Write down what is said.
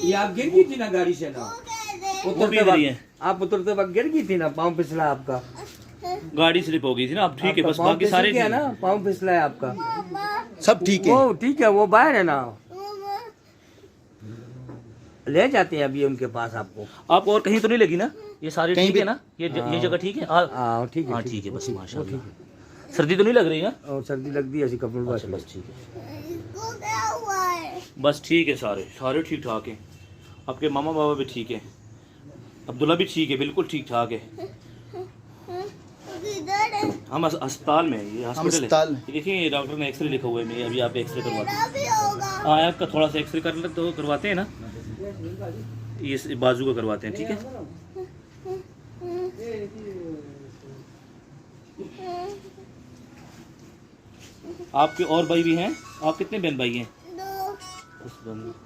ये आप गिर गई थी ना गाड़ी से ना, उतरते वक्त आप उतरते वक्त गिर गई थी ना, पाँव फिसला आपका, गाड़ी स्लिप हो गई थी ना। अब ठीक है, बस पाँव बाकी सारे फिसल गया ना, पाँव फिसला है आपका, सब ठीक है। वो ठीक है, वो बाहर है ना, ले जाते हैं अभी उनके पास आपको। आप और कहीं तो नहीं लगी ना? ये सारे ठीक है ना? ये जगह ठीक है? हाँ ठीक है, हाँ ठीक है, बस माशाल्लाह। सर्दी तो नहीं लग रही है? और सर्दी लगती है ऐसी कपड़े बस। अच्छा बस ठीक है, बस ठीक है, सारे ठीक ठाक हैं। आपके मामा बाबा भी ठीक है, अब्दुल्ला भी ठीक है, बिल्कुल ठीक ठाक है। हम अस्पताल में, ये हॉस्पिटल है। देखिए ये डॉक्टर ने एक्सरे लिखा हुआ है, मैं अभी आप एक्सरे करवाते हैं। हाँ आपका थोड़ा सा एक्सरे कर तो करवाते हैं ना, ये बाजू का करवाते हैं, ठीक है। आपके और भाई भी हैं? आप कितने बहन भाई हैं? 2।